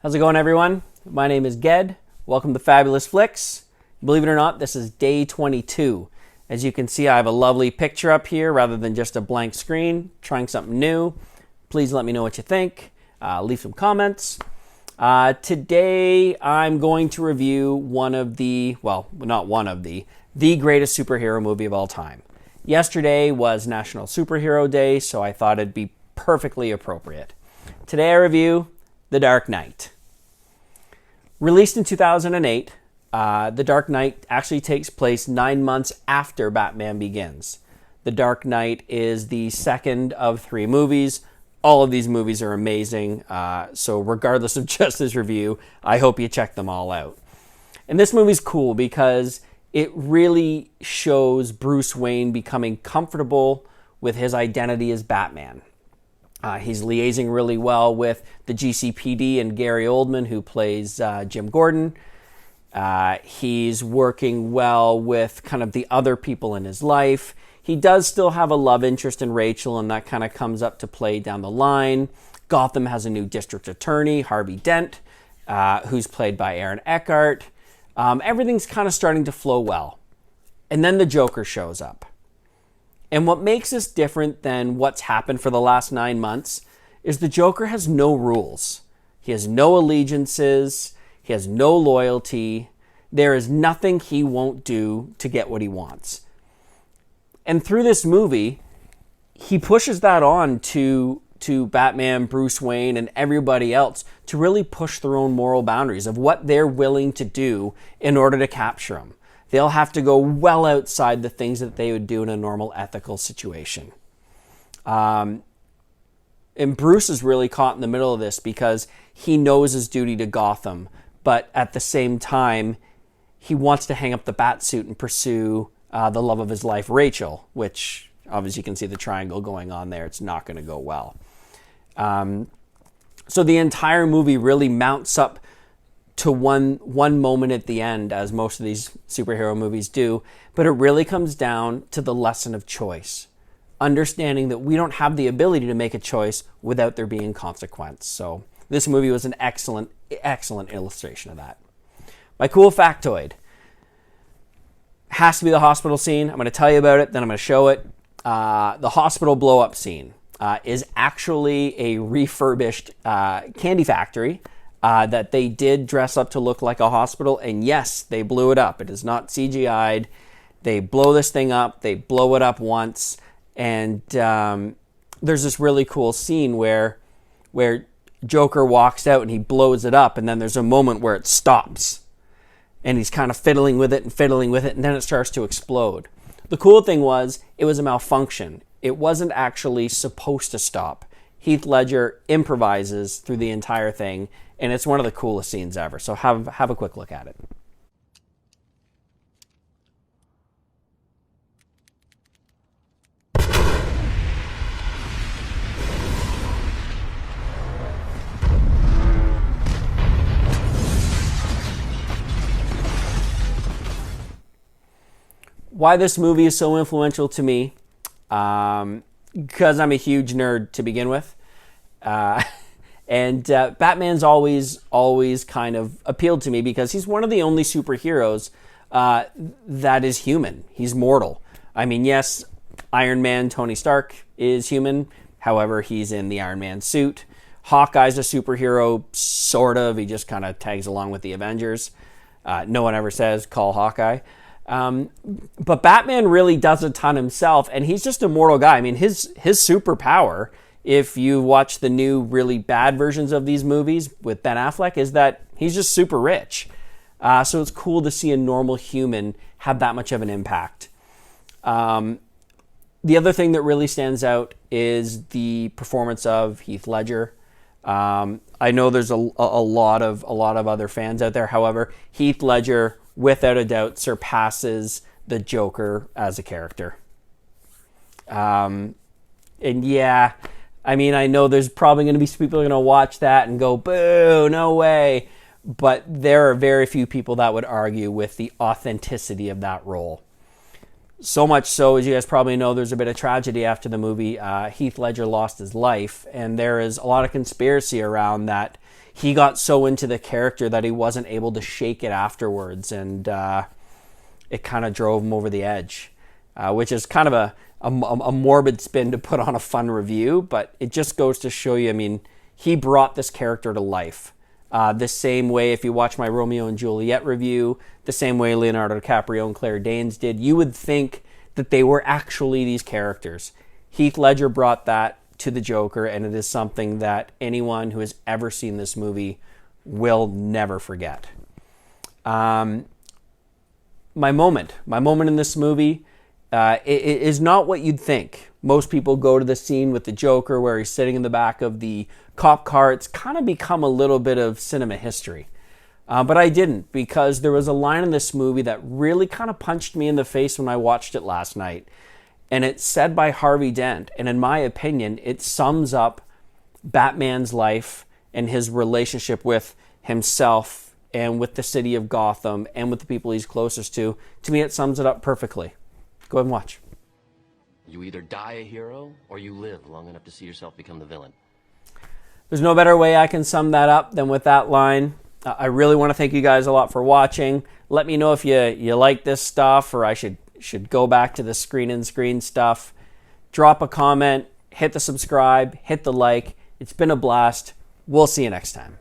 How's it going, everyone? My name is Ged. Welcome to Fabulous Flicks. Believe it or not, this is day 22. As you can see, I have a lovely picture up here rather than just a blank screen. Trying something new. Please let me know what you think. Leave some comments. Today, I'm going to review the greatest superhero movie of all time. Yesterday was National Superhero Day, so I thought it'd be perfectly appropriate. Today I review The Dark Knight. Released in 2008, The Dark Knight actually takes place 9 months after Batman Begins. The Dark Knight is the second of 3 movies. All of these movies are amazing, so regardless of just this review, I hope you check them all out. And this movie's cool because it really shows Bruce Wayne becoming comfortable with his identity as Batman. He's liaising really well with the GCPD and Gary Oldman, who plays Jim Gordon. He's working well with kind of the other people in his life. He does still have a love interest in Rachel, and that kind of comes up to play down the line. Gotham has a new district attorney, Harvey Dent, who's played by Aaron Eckhart. Everything's kind of starting to flow well. And then the Joker shows up. And what makes this different than what's happened for the last 9 months is the Joker has no rules. He has no allegiances. He has no loyalty. There is nothing he won't do to get what he wants. And through this movie, he pushes that on to Batman, Bruce Wayne, and everybody else to really push their own moral boundaries of what they're willing to do in order to capture him. They'll have to go well outside the things that they would do in a normal ethical situation. And Bruce is really caught in the middle of this because he knows his duty to Gotham, but at the same time, he wants to hang up the bat suit and pursue the love of his life, Rachel, which obviously you can see the triangle going on there. It's not going to go well. So the entire movie really mounts up to one moment at the end, as most of these superhero movies do, but it really comes down to the lesson of choice. Understanding that we don't have the ability to make a choice without there being consequence. So this movie was an excellent illustration of that. My cool factoid has to be the hospital scene. I'm going to tell you about it, then I'm going to show it. The hospital blow-up scene is actually a refurbished candy factory that they did dress up to look like a hospital, and yes, they blew it up. It is not CGI'd. They blow this thing up. They blow it up once, and there's this really cool scene where Joker walks out and he blows it up, and then there's a moment where it stops, and he's kind of fiddling with it, and then it starts to explode. The cool thing was, it was a malfunction. It wasn't actually supposed to stop. Heath Ledger improvises through the entire thing, and it's one of the coolest scenes ever. So have a quick look at it. Why this movie is so influential to me? Because I'm a huge nerd to begin with. And Batman's always kind of appealed to me because he's one of the only superheroes that is human. He's mortal. I mean, yes, Iron Man, Tony Stark, is human. However, he's in the Iron Man suit. Hawkeye's a superhero, sort of. He just kind of tags along with the Avengers. No one ever says, call Hawkeye. But Batman really does a ton himself, and he's just a mortal guy. I mean, his superpower, if you watch the new really bad versions of these movies with Ben Affleck, is that he's just super rich. So it's cool to see a normal human have that much of an impact. The other thing that really stands out is the performance of Heath Ledger. I know there's a lot of other fans out there. However, Heath Ledger, without a doubt, surpasses the Joker as a character. And yeah, I mean, I know there's probably going to be people going to watch that and go, boo, no way. But there are very few people that would argue with the authenticity of that role. So much so, as you guys probably know, there's a bit of tragedy after the movie. Heath Ledger lost his life, and there is a lot of conspiracy around that he got so into the character that he wasn't able to shake it afterwards, and it kind of drove him over the edge, which is kind of a morbid spin to put on a fun review, but it just goes to show you, I mean, he brought this character to life. The same way, if you watch my Romeo and Juliet review, the same way Leonardo DiCaprio and Claire Danes did, you would think that they were actually these characters. Heath Ledger brought that to the Joker, and it is something that anyone who has ever seen this movie will never forget. My moment in this movie it is not what you'd think. Most people go to the scene with the Joker where he's sitting in the back of the cop car. It's kind of become a little bit of cinema history. But I didn't, because there was a line in this movie that really kind of punched me in the face when I watched it last night. And it's said by Harvey Dent. And in my opinion, it sums up Batman's life and his relationship with himself and with the city of Gotham and with the people he's closest to. To me, it sums it up perfectly. Go ahead and watch. You either die a hero or you live long enough to see yourself become the villain. There's no better way I can sum that up than with that line. I really want to thank you guys a lot for watching. Let me know if you like this stuff, or I should go back to the screen stuff. Drop a comment, hit the subscribe, hit the like. It's been a blast. We'll see you next time.